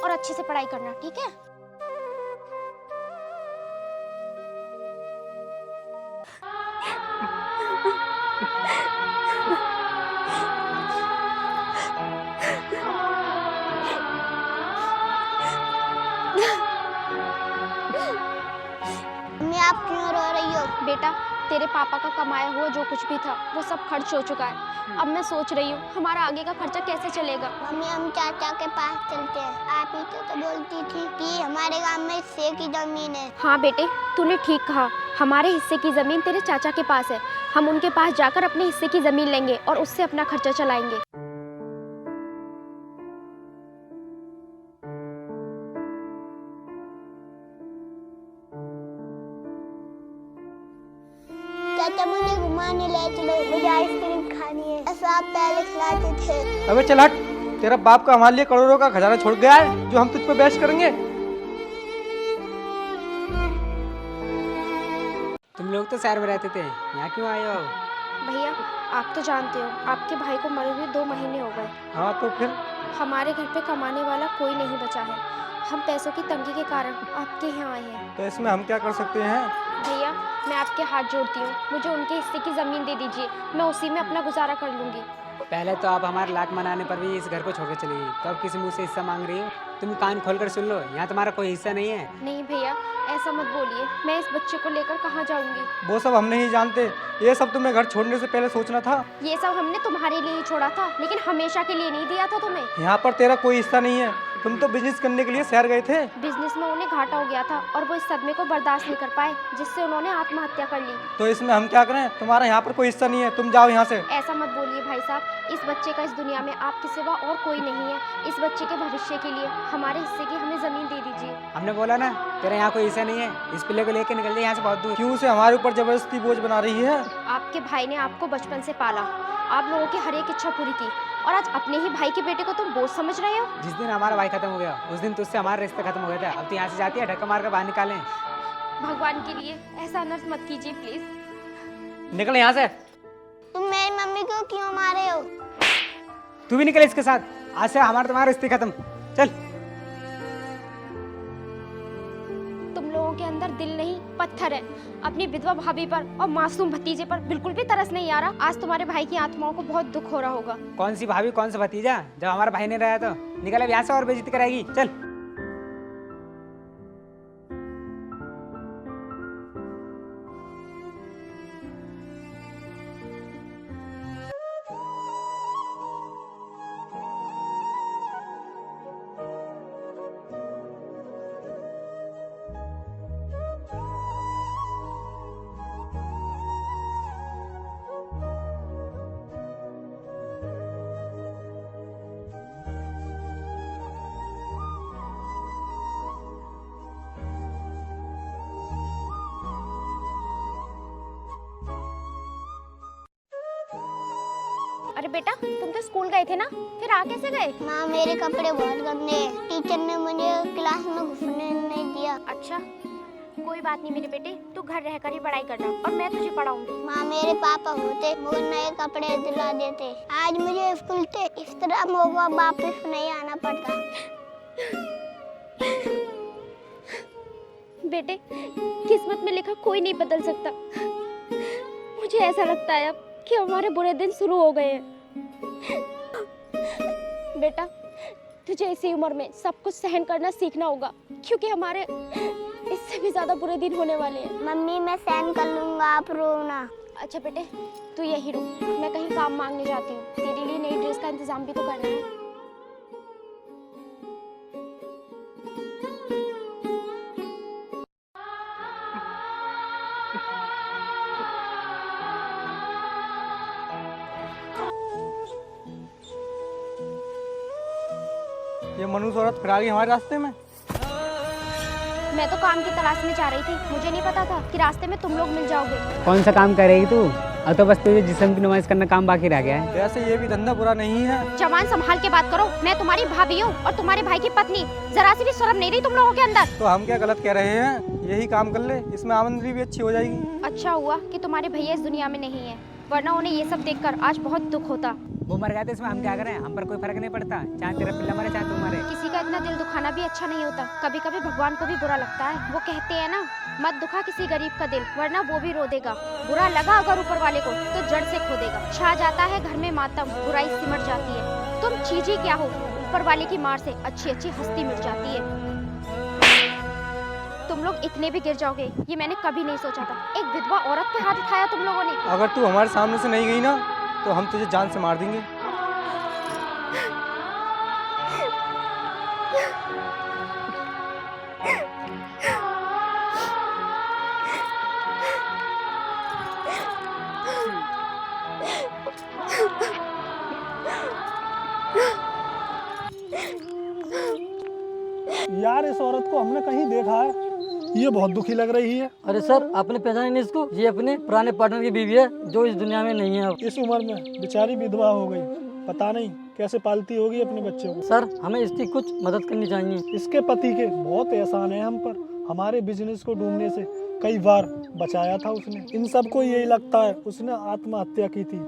और अच्छे से पढ़ाई करना, ठीक है? मम्मी आप क्यों रो रही हो? बेटा, तेरे पापा का कमाया हुआ जो कुछ भी था वो सब खर्च हो चुका है। अब मैं सोच रही हूँ हमारा आगे का खर्चा कैसे चलेगा। मम्मी हम चाचा के पास चलते हैं। आप ही तो बोलती थी कि हमारे गांव में हिस्से की जमीन है। हाँ बेटे, तूने ठीक कहा। हमारे हिस्से की ज़मीन तेरे चाचा के पास है। हम उनके पास जाकर अपने हिस्से की ज़मीन लेंगे और उससे अपना खर्चा चलाएंगे। चाचा मुझे घुमाने ले चलो, मुझे आइसक्रीम खानी है। ऐसा आप पहले खिलाते थे। अबे चल हट, तेरा बाप का हमारे लिए करोड़ों का खजाना छोड़ गया है जो हम तुझ पे बहस करेंगे। तुम लोग तो शहर में रहते थे, यहाँ क्यों आए हो? भैया, आप तो जानते हो आपके भाई को मरे हुए 2 महीने हो गए। हाँ तो फिर हमारे घर पे कमाने वाला कोई नहीं बचा है। हम पैसों की तंगी के कारण आपके यहाँ आए हैं। तो इसमें हम क्या कर सकते हैं? भैया, मैं आपके हाथ जोड़ती हूँ, मुझे उनके हिस्से की ज़मीन दे दीजिए। मैं उसी में अपना गुजारा कर लूँगी। पहले तो आप हमारे लाख मनाने पर भी इस घर को छोड़कर चली गई, तो अब किसी मुँह से हिस्सा मांग रही हो? तुम कान खोलकर सुन लो, यहाँ तुम्हारा कोई हिस्सा नहीं है। नहीं भैया, ऐसा मत बोलिए। मैं इस बच्चे को लेकर कहाँ जाऊँगी? वो सब हम नहीं जानते। ये सब तुम्हें घर छोड़ने से पहले सोचना था। ये सब हमने तुम्हारे लिए ही छोड़ा था, लेकिन हमेशा के लिए नहीं दिया था तुम्हें। यहाँ पर तेरा कोई हिस्सा नहीं है। तुम तो बिजनेस करने के लिए शहर गए थे। बिजनेस में उन्हें घाटा हो गया था और वो इस सदमे को बर्दाश्त नहीं कर पाए, जिससे उन्होंने आत्महत्या कर ली। तो इसमें हम क्या करें? तुम्हारा यहाँ पर कोई हिस्सा नहीं है, तुम जाओ यहाँ से। ऐसा मत बोलिए भाई साहब, इस बच्चे का इस दुनिया में आपके सिवा और कोई नहीं है। इस बच्चे के भविष्य के लिए हमारे हिस्से की हमें जमीन दे दीजिए। हमने बोला ना, तेरा यहाँ कोई हिस्सा नहीं है। इस पिल्ले को लेकर निकल जाए यहाँ से बहुत दूर। क्यों से हमारे ऊपर जबरदस्ती बोझ बना रही है? आपके भाई ने आपको बचपन से पाला, आप लोगों की हर एक इच्छा पूरी की, और आज अपने ही भाई के बेटे को तुम बोझ समझ रहे हो। जिस दिन हमारा भाई खत्म हो गया उस दिन तुझसे हमारा रिश्ता खत्म हो गया था। अब तो यहाँ से जाती है, धक्का मार कर बाहर निकालें। भगवान के लिए ऐसा अनर्थ मत कीजिए प्लीज। निकल यहाँ से। तुम मेरी मम्मी को क्यों मारे हो? तू भी निकल इसके साथ। आज से हमारा तुम्हारा रिश्ते खत्म। चल। तुम लोगों के अंदर दिल नहीं पत्थर है। अपनी विधवा भाभी पर और मासूम भतीजे पर बिल्कुल भी तरस नहीं आ रहा। आज तुम्हारे भाई की आत्माओं को बहुत दुख हो रहा होगा। कौन सी भाभी, कौन सा भतीजा? जब हमारा भाई नहीं रहा तो निकल अब यहाँ से, और बेइज्जती कराएगी। चल। अरे बेटा, तुम तो स्कूल गए थे ना, फिर आ कैसे गए? माँ मेरे कपड़े बहुत गंदे हैं। टीचर ने मुझे क्लास में घुसने नहीं दिया। अच्छा, कोई बात नहीं मेरे बेटे, तू घर रहकर ही पढ़ाई करना और मैं तुझे पढ़ाऊंगी। माँ मेरे पापा होते मुझे नए कपड़े दिला देते। आज मुझे स्कूल से इस तरह मोगा वापस नहीं आना पड़ता। बेटे, किस्मत में लिखा कोई नहीं बदल सकता। मुझे ऐसा लगता है अब कि हमारे बुरे दिन शुरू हो गए हैं। बेटा, तुझे इसी उम्र में सब कुछ सहन करना सीखना होगा, क्योंकि हमारे इससे भी ज्यादा बुरे दिन होने वाले हैं। मम्मी मैं सहन कर लूंगा, आप रोना। अच्छा बेटे, तू यही रुक, मैं कहीं काम मांगने जाती हूँ। तेरे लिए नई ड्रेस का इंतजाम भी तो करना है। ये मनुष्य औरत फिर आ गई हमारे रास्ते में। मैं तो काम की तलाश में जा रही थी, मुझे नहीं पता था कि रास्ते में तुम लोग मिल जाओगे। कौन सा काम करेगी तू? अब तो बस तुझे जिस्म की नुमाइश करना काम बाकी रह गया है। वैसे ये भी धंधा बुरा नहीं है। जवान संभाल के बात करो, मैं तुम्हारी भाभी हूँ और तुम्हारे भाई की पत्नी। जरा सी भी शर्म नहीं रही तुम लोगों के अंदर? तो हम क्या गलत कह रहे हैं? यही काम कर ले, इसमें आमदनी भी अच्छी हो जाएगी। अच्छा हुआ कि तुम्हारे भैया इस दुनिया में नहीं है, वरना उन्हें ये सब देखकर आज बहुत दुख होता। वो मर गए तो इसमें हम क्या करें, हम पर कोई फर्क नहीं पड़ता, चाहे तेरा पिल्ला मरे चाहे तू मरे। किसी का इतना दिल दुखाना भी अच्छा नहीं होता, कभी कभी भगवान को भी बुरा लगता है। वो कहते हैं ना, मत दुखा किसी गरीब का दिल, वरना वो भी रो देगा। बुरा लगा अगर ऊपर वाले को तो जड़ से खो देगा। छा जाता है घर में मातम, बुराई सिमट जाती है। तुम चीज ही क्या हो, ऊपर वाले की मार से अच्छी अच्छी हस्ती मिट जाती है। तुम लोग इतने भी गिर जाओगे ये मैंने कभी नहीं सोचा था। एक विधवा औरत पे हाथ उठाया तुम लोगों ने। अगर तू हमारे सामने से नहीं गई ना तो हम तुझे जान से मार देंगे। यार इस औरत को हमने कहीं देखा है, ये बहुत दुखी लग रही है। अरे सर, आपने पहचाना नहीं इसको? ये अपने पुराने पार्टनर की बीवी है जो इस दुनिया में नहीं है अब। इस उम्र में बेचारी विधवा हो गई, पता नहीं कैसे पालती होगी अपने बच्चों को। सर, हमें इसकी कुछ मदद करनी चाहिए। इसके पति के बहुत एहसान है हम पर, हमारे बिजनेस को डूबने से कई बार बचाया था उसने। इन सबको यही लगता है उसने आत्महत्या की थी,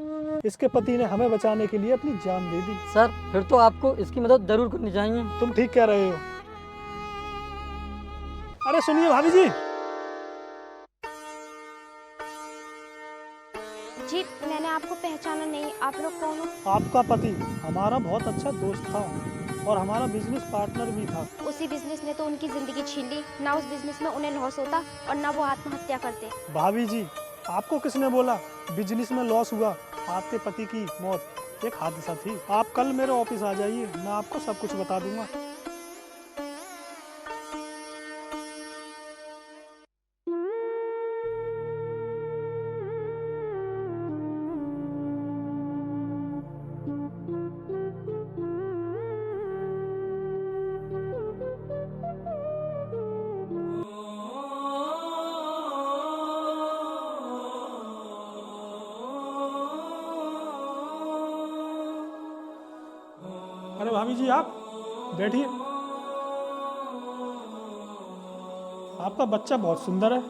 इसके पति ने हमें बचाने के लिए अपनी जान दे दी। सर, फिर तो आपको इसकी मदद जरूर करनी चाहिए। तुम ठीक कह रहे हो। अरे सुनिए भाभी जी। जी, मैंने आपको पहचाना नहीं, आप लोग कौन हो? आपका पति हमारा बहुत अच्छा दोस्त था और हमारा बिजनेस पार्टनर भी था। उसी बिजनेस ने तो उनकी जिंदगी छीन ली। ना उस बिजनेस में उन्हें लॉस होता और ना वो आत्महत्या करते। भाभी जी, आपको किसने बोला बिजनेस में लॉस हुआ? आपके पति की मौत एक हादसा थी। आप कल मेरे ऑफिस आ जाइए, मैं आपको सब कुछ बता दूंगा। अरे भाभी जी, आप बैठिए। आपका बच्चा बहुत सुंदर है,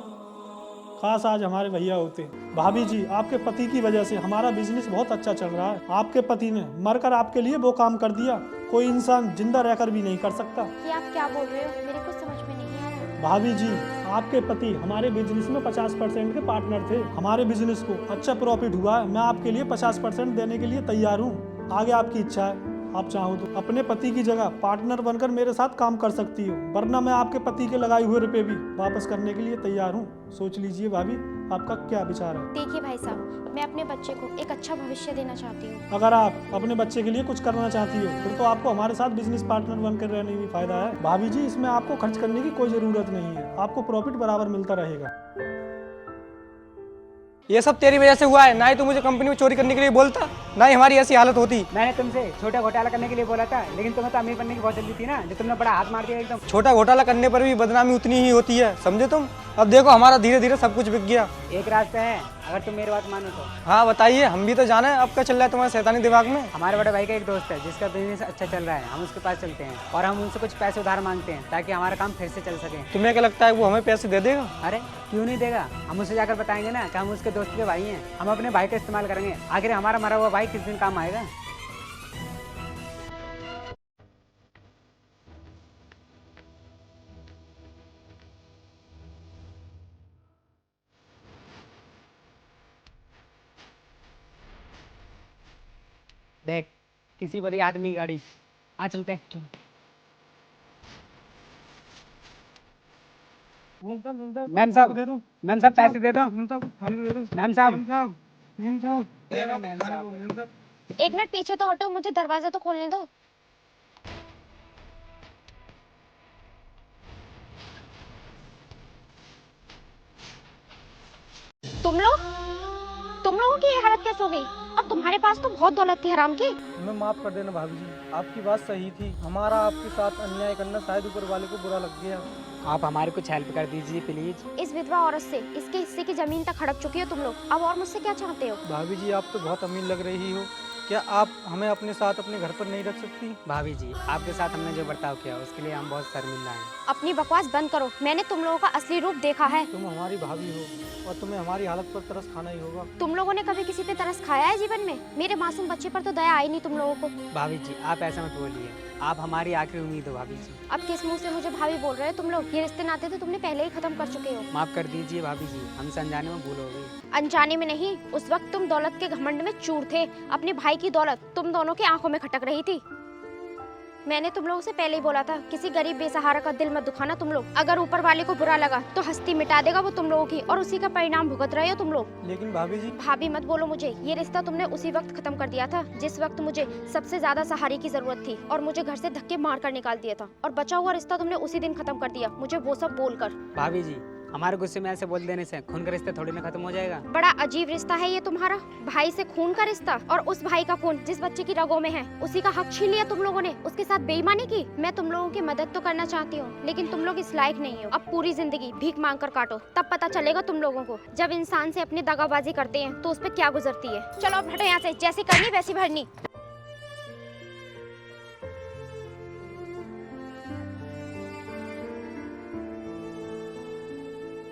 काश आज हमारे भैया होते। भाभी जी, आपके पति की वजह से हमारा बिजनेस बहुत अच्छा चल रहा है। आपके पति ने मरकर आपके लिए वो काम कर दिया, कोई इंसान जिंदा रहकर भी नहीं कर सकता। ये आप क्या बोल रहे हो? मेरे को समझ में नहीं आ रहा। भाभी जी, आपके पति हमारे बिजनेस में 50% के पार्टनर थे। हमारे बिजनेस को अच्छा प्रॉफिट हुआ है, मैं आपके लिए 50% देने के लिए तैयार हूँ। आगे आपकी इच्छा है, आप चाहो तो अपने पति की जगह पार्टनर बनकर मेरे साथ काम कर सकती हो, वरना मैं आपके पति के लगाए हुए रुपए भी वापस करने के लिए तैयार हूँ। सोच लीजिए भाभी, आपका क्या विचार है? देखिए भाई साहब, मैं अपने बच्चे को एक अच्छा भविष्य देना चाहती हूँ। अगर आप अपने बच्चे के लिए कुछ करना चाहती हो फिर तो आपको हमारे साथ बिजनेस पार्टनर बनकर रहने में फायदा है। भाभी जी, इसमें आपको खर्च करने की कोई जरूरत नहीं है, आपको प्रॉफिट बराबर मिलता रहेगा। ये सब तेरी वजह से हुआ है। ना ही तू मुझे कंपनी में चोरी करने के लिए बोलता, ना ही हमारी ऐसी हालत होती। मैंने तुमसे छोटा घोटाला करने के लिए बोला था, लेकिन तुम्हें तो अमीर बनने की बहुत जल्दी थी ना, जो तुमने बड़ा हाथ मार दिया एकदम। छोटा घोटाला करने पर भी बदनामी उतनी ही होती है, समझे तुम? अब देखो हमारा धीरे धीरे सब कुछ बिक गया। एक रास्ता है, अगर तुम मेरी बात मानो तो। हाँ बताइए, हम भी तो जाने अब क्या चल रहा है तुम्हारे शैतानी दिमाग में। हमारे बड़े भाई का एक दोस्त है जिसका बिजनेस अच्छा चल रहा है, हम उसके पास चलते हैं और हम उनसे कुछ पैसे उधार मांगते हैं ताकि हमारा काम फिर से चल सके। तुम्हें क्या लगता है वो हमें पैसे दे देगा? अरे क्यों नहीं देगा, हम उसे जाकर बताएंगे ना कि हम उसके दोस्त के भाई हैं, हम अपने भाई का इस्तेमाल करेंगे। आखिर हमारा मरा हुआ भाई किस दिन काम आएगा। देख, किसी बड़े आदमी की गाड़ी, आ चलते हैं। मैम साहब, मैम साहब पैसे दे दो। मैम साहब, एक मिनट पीछे तो हटो, मुझे दरवाजा तो खोलने दो। तुम लोगों की ये हालत कैसे हो गई? अब तुम्हारे पास तो बहुत दौलत थी हराम की। हमें माफ कर देना भाभी जी, आपकी बात सही थी। हमारा आपके साथ अन्याय करना शायद ऊपर वाले को बुरा लग गया। आप हमारी कुछ हेल्प कर दीजिए प्लीज। इस विधवा औरत से इसके हिस्से की जमीन तक हड़प चुकी हो तुम लोग, अब और मुझसे क्या चाहते हो? भाभी जी, आप तो बहुत अमीर लग रही हो, क्या आप हमें अपने साथ अपने घर पर नहीं रख सकती? भाभी जी, आपके साथ हमने जो बर्ताव किया उसके लिए हम बहुत शर्मिंदा हैं। अपनी बकवास बंद करो। मैंने तुम लोगों का असली रूप देखा है। तुम हमारी भाभी हो और तुम्हें हमारी हालत पर तरस खाना ही होगा। तुम लोगों ने कभी किसी पे तरस खाया है जीवन में? मेरे मासूम बच्चे पर तो दया आई नहीं तुम लोगों को। भाभी जी आप ऐसा मत बोलिए, आप हमारी आखिरी उम्मीद हो भाभी जी। अब किस मुंह से मुझे भाभी बोल रहे हो तुम लोग? ये रिश्ते नाते तो तुमने पहले ही खत्म कर चुके हो। माफ कर दीजिए भाभी जी, हमसे अनजाने में भूल हो गई। अनजाने में नहीं, उस वक्त तुम दौलत के घमंड में चूर थे। अपने भाई की दौलत तुम दोनों की आंखों में खटक रही थी। मैंने तुम लोगों से पहले ही बोला था, किसी गरीब बेसहारा का दिल मत दुखाना तुम लोग। अगर ऊपर वाले को बुरा लगा तो हस्ती मिटा देगा वो तुम लोगों की, और उसी का परिणाम भुगत रहे हो तुम लोग। लेकिन भाभी जी। भाभी मत बोलो मुझे। ये रिश्ता तुमने उसी वक्त खत्म कर दिया था जिस वक्त मुझे सबसे ज्यादा सहारे की जरूरत थी, और मुझे घर से धक्के मार कर निकाल दिया था। और बचा हुआ रिश्ता तुमने उसी दिन खत्म कर दिया, मुझे वो सब बोलकर। भाभी जी हमारे गुस्से में ऐसे बोल देने से खून का रिश्ता थोड़ी ना खत्म हो जाएगा। बड़ा अजीब रिश्ता है ये तुम्हारा, भाई से खून का रिश्ता, और उस भाई का खून जिस बच्चे की रगों में है उसी का हक छीन लिया तुम लोगों ने, उसके साथ बेईमानी की। मैं तुम लोगों की मदद तो करना चाहती हूँ, लेकिन तुम लोग इस लायक नहीं हो। अब पूरी जिंदगी भीख मांग कर काटो, तब पता चलेगा तुम लोगों को। जब इंसान से अपनी दगाबाजी करते हैं तो उस पर क्या गुजरती है। चलो अब हटो यहाँ से, जैसी करनी वैसी भरनी।